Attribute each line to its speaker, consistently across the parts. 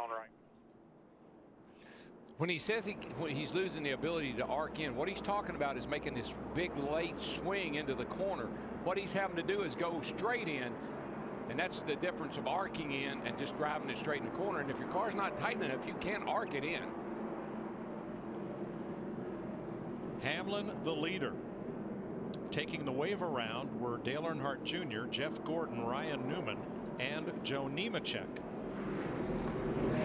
Speaker 1: down right.
Speaker 2: When he says when he's losing the ability to arc in, what he's talking about is making this big late swing into the corner. What he's having to do is go straight in, and that's the difference of arcing in and just driving it straight in the corner. And if your car's not tight enough, you can't arc it in.
Speaker 3: Hamlin, the leader. Taking the wave around were Dale Earnhardt Jr., Jeff Gordon, Ryan Newman, and Joe Nemechek.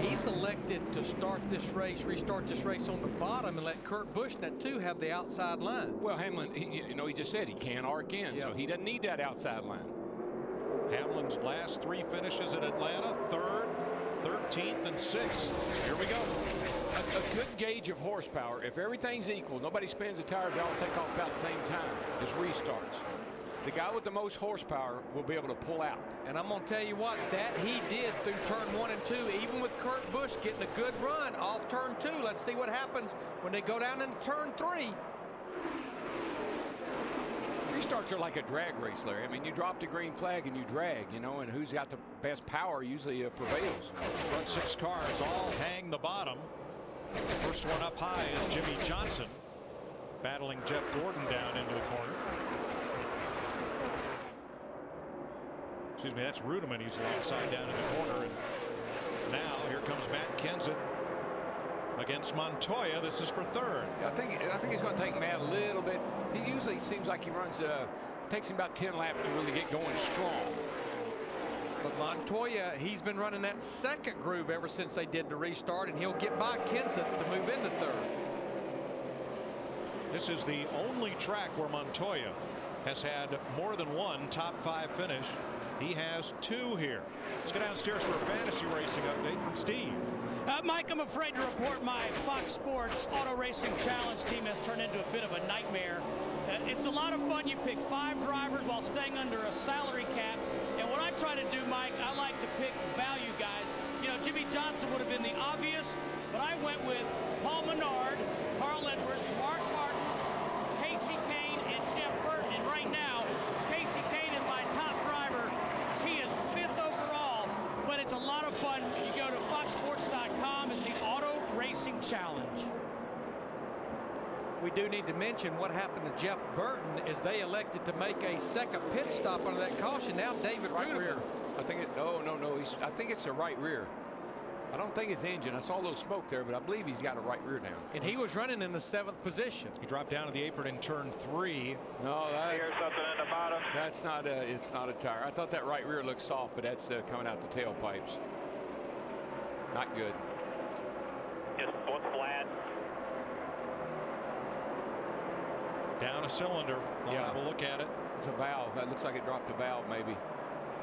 Speaker 4: He's elected to start this race, restart this race on the bottom, and let Kurt Busch, that too, have the outside line.
Speaker 2: Well, Hamlin, he just said he can't arc in, so he doesn't need that outside line.
Speaker 3: Hamlin's last 3 finishes at Atlanta: 3rd, 13th, and 6th. Here we go.
Speaker 2: A good gauge of horsepower. If everything's equal, nobody spins the tires, they all take off about the same time as restarts. The guy with the most horsepower will be able to pull out.
Speaker 4: And I'm going to tell you what, that he did through turn 1 and 2, even with Kurt Busch getting a good run off turn 2. Let's see what happens when they go down into turn 3.
Speaker 2: Restarts are like a drag race, Larry. I mean, you drop the green flag and you drag, and who's got the best power usually prevails.
Speaker 3: Front 6 cars all hang the bottom. First one up high is Jimmy Johnson, battling Jeff Gordon down into the corner. Excuse me, that's Rudeman. He's alongside down in the corner. And now here comes Matt Kenseth against Montoya. This is for 3rd.
Speaker 2: I think he's going to take Matt a little bit. He usually seems like he runs, takes him about 10 laps to really get going strong.
Speaker 4: But Montoya, he's been running that second groove ever since they did the restart, and he'll get by Kenseth to move into 3rd.
Speaker 3: This is the only track where Montoya has had more than one top 5 finish. He has 2 here. Let's go downstairs for a fantasy racing update from Steve.
Speaker 5: Mike, I'm afraid to report my Fox Sports Auto Racing Challenge team has turned into a bit of a nightmare. It's a lot of fun. You pick 5 drivers while staying under a salary cap. And what I try to do, Mike, I like to pick value guys. Jimmy Johnson would have been the obvious, but I went with Paul Menard, Carl Edwards, Mark Martin, Casey Kane, and Jeff Burton. And right now, Casey Kane is my top driver. He is 5th overall, but it's a lot of fun. You go to foxsports.com. It's the Auto Racing Challenge.
Speaker 4: We do need to mention what happened to Jeff Burton is they elected to make a second pit stop under that caution. Now David
Speaker 2: rear. I think it. Oh no. I think it's the right rear. I don't think it's engine. I saw a little smoke there, but I believe he's got a right rear now.
Speaker 4: And he was running in the 7th position.
Speaker 3: He dropped down to the apron in turn 3.
Speaker 2: No,
Speaker 1: Here's something in the bottom.
Speaker 2: That's not a. It's not a tire. I thought that right rear looked soft, but that's coming out the tailpipes. Not good.
Speaker 1: Just one flat.
Speaker 3: Down a cylinder. We'll have a look at it.
Speaker 2: It's a valve. That looks like it dropped a valve, maybe.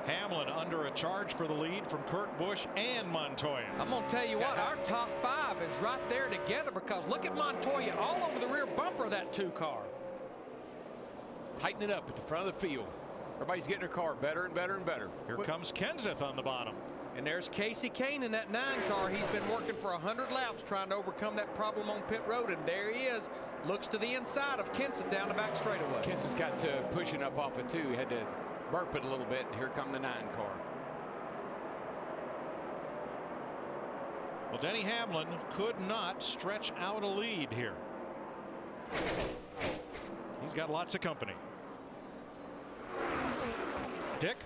Speaker 3: Hamlin under a charge for the lead from Kurt Busch and Montoya.
Speaker 4: I'm going to tell you what, our top 5 is right there together, because look at Montoya all over the rear bumper of that 2 car.
Speaker 2: Tighten it up at the front of the field. Everybody's getting their car better and better and better.
Speaker 3: Here comes Kenseth on the bottom.
Speaker 4: And there's Casey Kane in that 9 car. He's been working for 100 laps trying to overcome that problem on pit road, and there he is. Looks to the inside of Kenseth down the back straightaway.
Speaker 2: Kenseth got to pushing up off it too. He had to burp it a little bit, and here come the 9 car.
Speaker 3: Well, Denny Hamlin could not stretch out a lead here. He's got lots of company. Dick?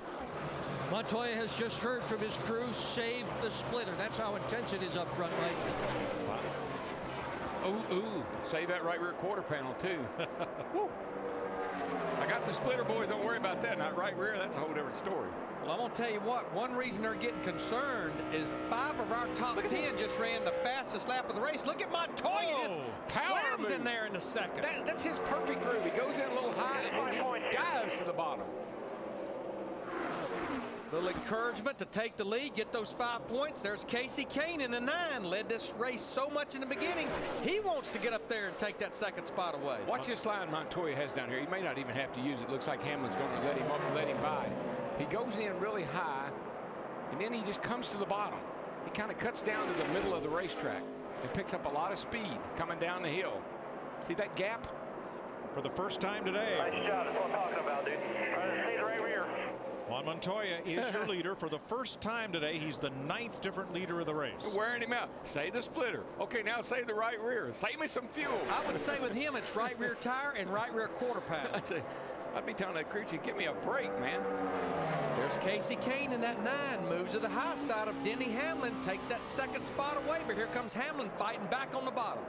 Speaker 6: Montoya has just heard from his crew, save the splitter. That's how intense it is up front, Mike.
Speaker 2: Wow. Ooh, save that right rear quarter panel too. Woo. I got the splitter, boys. Don't worry about that. Not right rear. That's a whole different story.
Speaker 4: Well, I'm going to tell you what. One reason they're getting concerned is 5 of our top 10 just ran the fastest lap of the race. Look at Montoya. Power slams in there in the second.
Speaker 2: That's his perfect groove. He goes in a little high and then he dives to the bottom.
Speaker 4: Little encouragement to take the lead, get those 5 points. There's Casey Kane in the 9, led this race so much in the beginning. He wants to get up there and take that second spot away.
Speaker 2: Watch this line Montoya has down here. He may not even have to use it. Looks like Hamlin's going to let him up and let him by. He goes in really high, and then he just comes to the bottom. He kind of cuts down to the middle of the racetrack and picks up a lot of speed coming down the hill. See that gap?
Speaker 3: For the first time today.
Speaker 1: Nice job. That's what I'm talking about, dude. Trying to stay the right rear.
Speaker 3: Juan Montoya is your leader for the first time today. He's the 9th different leader of the race.
Speaker 2: You're wearing him out. Say the splitter. Okay, now say the right rear. Save me some fuel.
Speaker 4: I would say with him, it's right rear tire and right rear quarter pound.
Speaker 2: I'd be telling that crew chief, give me a break, man.
Speaker 4: There's Kasey Kahne in that 9. Moves to the high side of Denny Hamlin. Takes that second spot away, but here comes Hamlin fighting back on the bottom.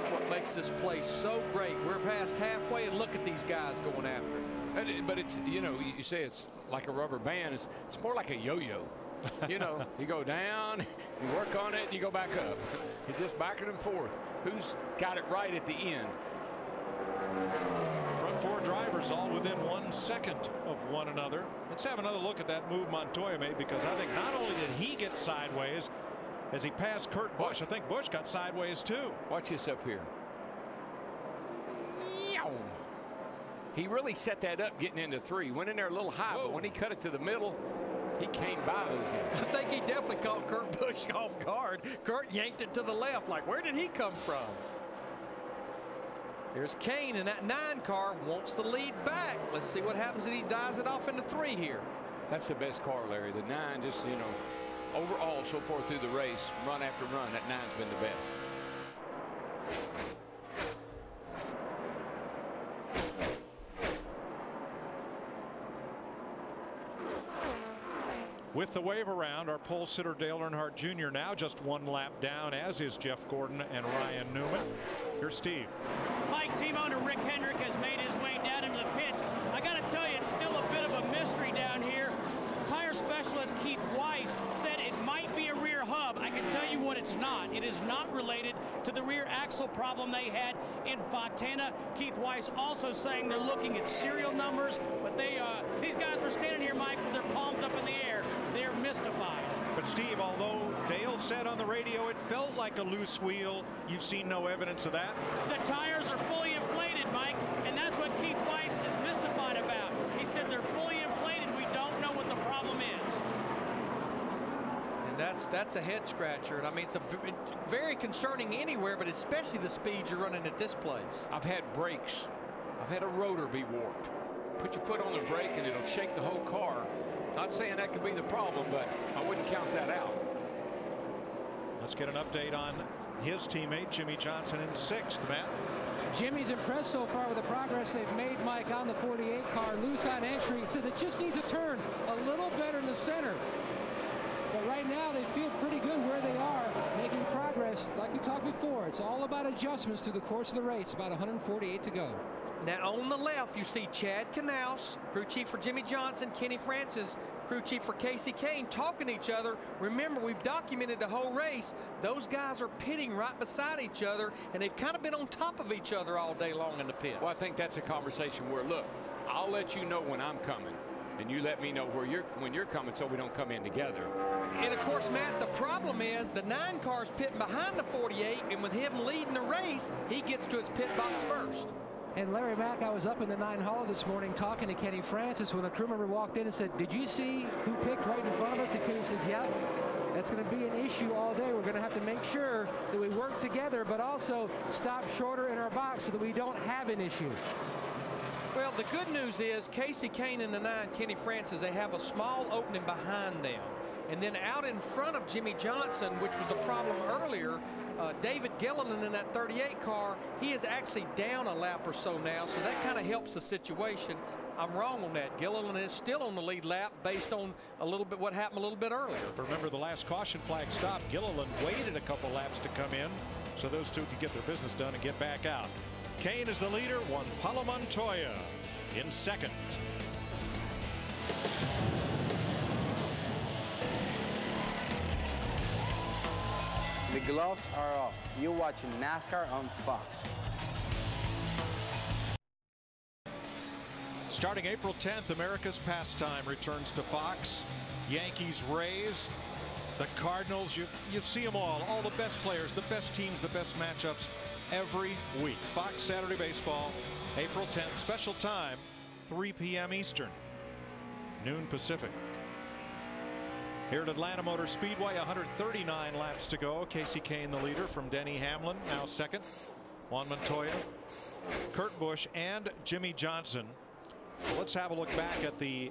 Speaker 4: What makes this place so great. We're past halfway and look at these guys going after it.
Speaker 2: But it's, you know, you say it's like a rubber band. It's more like a yo-yo. You know, you go down, you work on it, and you go back up. You're just backing and forth. Who's got it right at the end?
Speaker 3: Front 4 drivers all within 1 second of one another. Let's have another look at that move Montoya made, because I think not only did he get sideways as he passed Kurt Busch, I think Busch got sideways too.
Speaker 2: Watch this up here. He really set that up getting into 3. Went in there a little high, but when he cut it to the middle, he came by those guys.
Speaker 4: I think he definitely caught Kurt Busch off guard. Kurt yanked it to the left. Like, where did he come from? Here's Kahne in that 9 car. Wants the lead back. Let's see what happens if he dives it off into 3 here.
Speaker 2: That's the best car, Larry. The 9, just, you know, overall so far through the race, run after run, that 9's been the best.
Speaker 3: With the wave around, our pole sitter Dale Earnhardt Jr. now just 1 lap down, as is Jeff Gordon and Ryan Newman. Here's Steve.
Speaker 5: Mike, team owner Rick Hendrick has made his way down into the pits. I got to tell you, it's still a bit of a mystery down here. Tire specialist Keith Weiss said it might be a rear hub. I can tell you what it's not. It is not related to the rear axle problem they had in Fontana. Keith Weiss also saying they're looking at serial numbers, but these guys were standing here, Mike, with their palms up in the air. They're mystified.
Speaker 3: But Steve, although Dale said on the radio it felt like a loose wheel, you've seen no evidence of that?
Speaker 5: The tires are fully inflated, Mike, and that's what Keith Weiss is mystified about. He said they're fully inflated. We don't know what the problem is.
Speaker 4: And that's a head scratcher. And I mean, it's very concerning anywhere, but especially the speed you're running at this place.
Speaker 2: I've had brakes. I've had a rotor be warped. Put your foot on the brake and it'll shake the whole car. Not saying that could be the problem, but I wouldn't count that out.
Speaker 3: Let's get an update on his teammate Jimmie Johnson in 6th, Matt.
Speaker 7: Jimmy's impressed so far with the progress they've made, Mike, on the 48 car. Loose on entry. He said it just needs a turn a little better in the center. But right now they feel pretty good where they are, making progress. Like we talked before, it's all about adjustments through the course of the race. About 148 to go.
Speaker 4: Now on the left you see Chad Knaus, crew chief for Jimmie Johnson, Kenny Francis, crew chief for Kasey Kahne, talking to each other. Remember, we've documented the whole race. Those guys are pitting right beside each other, and they've kind of been on top of each other all day long in the pits.
Speaker 2: Well, I think that's a conversation where, look, I'll let you know when I'm coming, and you let me know when you're coming, so we don't come in together.
Speaker 4: And of course, Matt, the problem is the 9 car's pitting behind the 48, and with him leading the race, he gets to his pit box first.
Speaker 7: And Larry Mack, I was up in the 9 hall this morning talking to Kenny Francis when a crew member walked in and said, did you see who picked right in front of us? And Kenny said, yeah, that's going to be an issue all day. We're going to have to make sure that we work together, but also stop shorter in our box so that we don't have an issue.
Speaker 4: Well, the good news is Kasey Kahne in the 9, Kenny Francis, they have a small opening behind them. And then out in front of Jimmie Johnson, which was a problem earlier, David Gilliland in that 38 car, he is actually down a lap or so now, so that kind of helps the situation. I'm wrong on that. Gilliland is still on the lead lap based on a little bit what happened a little bit earlier.
Speaker 3: Remember, the last caution flag stop, Gilliland waited a couple laps to come in so those two could get their business done and get back out. Kahne is the leader, Juan Pablo Montoya in 2nd.
Speaker 8: The gloves are off. You're watching NASCAR on Fox.
Speaker 3: Starting April 10th, America's Pastime returns to Fox. Yankees, Rays, the Cardinals, you see them all the best players, the best teams, the best matchups every week. Fox Saturday Baseball, April 10th, special time, 3 p.m. Eastern, noon Pacific. Here at Atlanta Motor Speedway, 139 laps to go. Kasey Kahne, the leader, from Denny Hamlin, now 2nd. Juan Montoya, Kurt Busch, and Jimmy Johnson. Let's have a look back at the